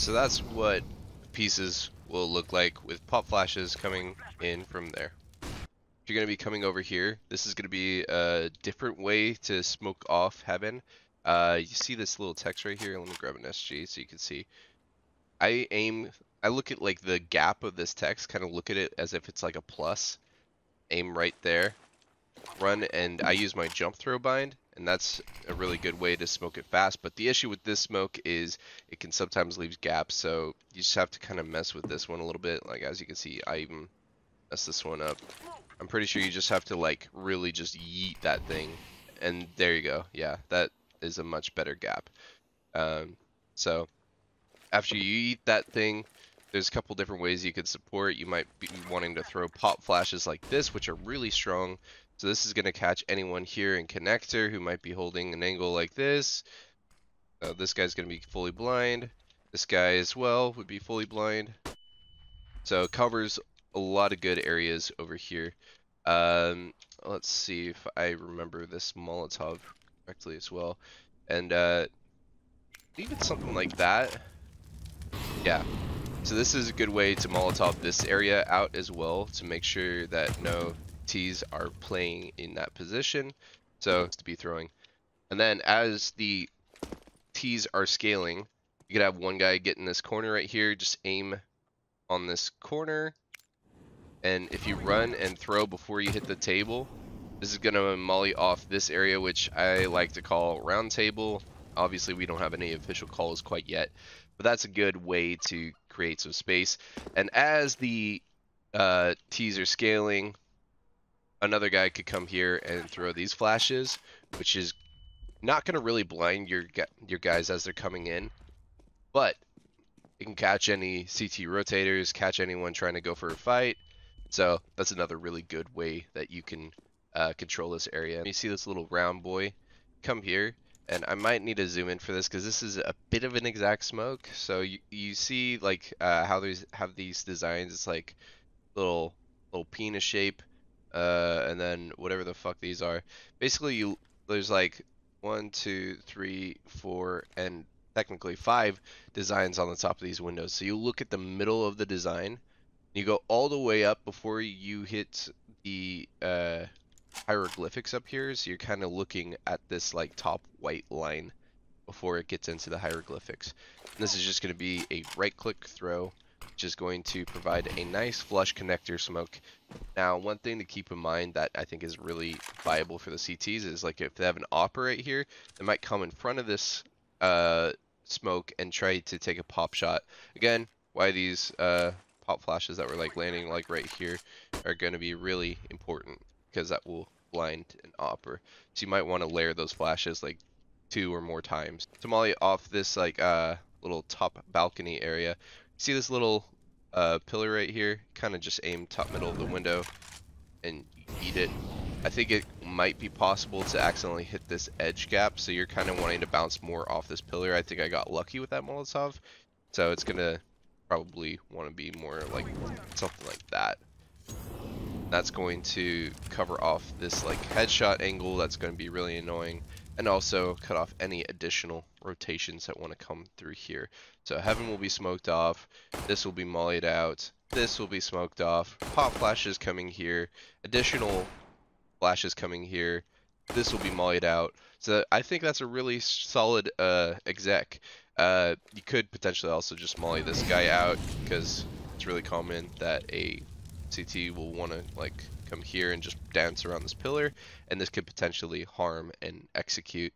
so that's what pieces will look like with pop flashes coming in from there. If you're going to be coming over here, this is going to be a different way to smoke off heaven. You see this little text right here? Let me grab an SG so you can see. I look at like the gap of this text, kind of look at it as if it's like a plus. Aim right there, run, and I use my jump throw bind, and that's a really good way to smoke it fast. But the issue with this smoke is it can sometimes leave gaps, so you just have to kind of mess with this one a little bit. Like as you can see, I even messed this one up. I'm pretty sure you just have to like really just yeet that thing, and there you go. Yeah, that is a much better gap. So after you eat that thing, there's a couple different ways you could support. You might be wanting to throw pop flashes like this, which are really strong. So this is going to catch anyone here in connector who might be holding an angle like this. This guy's going to be fully blind. This guy as well would be fully blind. So it covers a lot of good areas over here. Let's see if I remember this Molotov correctly as well. And even something like that. Yeah. So this is a good way to Molotov this area out as well to make sure that no T's are playing in that position. So it's to be throwing. And then as the T's are scaling, you could have one guy get in this corner right here, just aim on this corner. And if you run and throw before you hit the table, this is going to molly off this area, which I like to call round table. Obviously, we don't have any official calls quite yet, but that's a good way to create some space. And as the T's are scaling, another guy could come here and throw these flashes, which is not going to really blind your guys as they're coming in, but it can catch any CT rotators, catch anyone trying to go for a fight. So that's another really good way that you can control this area. You see this little round boy come here, and I might need to zoom in for this because this is a bit of an exact smoke. So you see like how these have these designs. It's like little penis shape, and then whatever the fuck these are. Basically, there's like 1, 2, 3, 4, and technically 5 designs on the top of these windows. So you look at the middle of the design. You go all the way up before you hit the hieroglyphics up here, so you're kind of looking at this like top white line before it gets into the hieroglyphics. And this is just going to be a right-click throw, which is going to provide a nice flush connector smoke. Now, one thing to keep in mind that I think is really viable for the CTs is like if they have an op right here, they might come in front of this smoke and try to take a pop shot. Again, why these pop flashes that were like landing like right here are going to be really important because that will blind an opper. So you might want to layer those flashes like 2 or more times. To molly off this like little top balcony area, see this little pillar right here? Kind of just aim top middle of the window and eat it. I think it might be possible to accidentally hit this edge gap, so you're kind of wanting to bounce more off this pillar. I think I got lucky with that Molotov, so it's gonna probably want to be more like something like that. That's going to cover off this like headshot angle that's going to be really annoying, and also cut off any additional rotations that want to come through here. So heaven will be smoked off, this will be mollied out, this will be smoked off, pop flashes coming here, additional flashes coming here, this will be mollied out. So I think that's a really solid exec. You could potentially also just molly this guy out because it's really common that a CT will want to like come here and just dance around this pillar, and this could potentially harm and execute.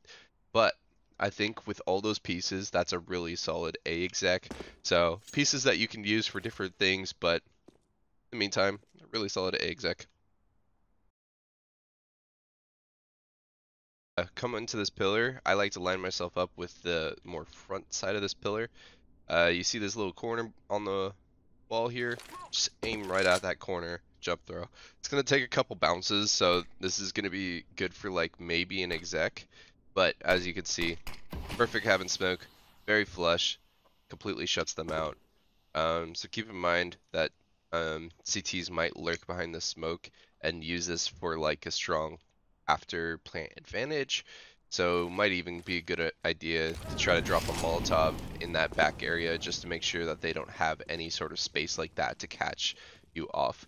But I think with all those pieces, that's a really solid A exec. So pieces that you can use for different things, but in the meantime, a really solid A exec. Come into this pillar, I like to line myself up with the more front side of this pillar. You see this little corner on the wall here? Just aim right at that corner, jump throw. It's going to take a couple bounces, so this is going to be good for like maybe an exec. But as you can see, perfect heaven smoke, very flush, completely shuts them out. So keep in mind that CTs might lurk behind the smoke and use this for like a strong after plant advantage. So might even be a good idea to try to drop a Molotov in that back area just to make sure that they don't have any sort of space like that to catch you off.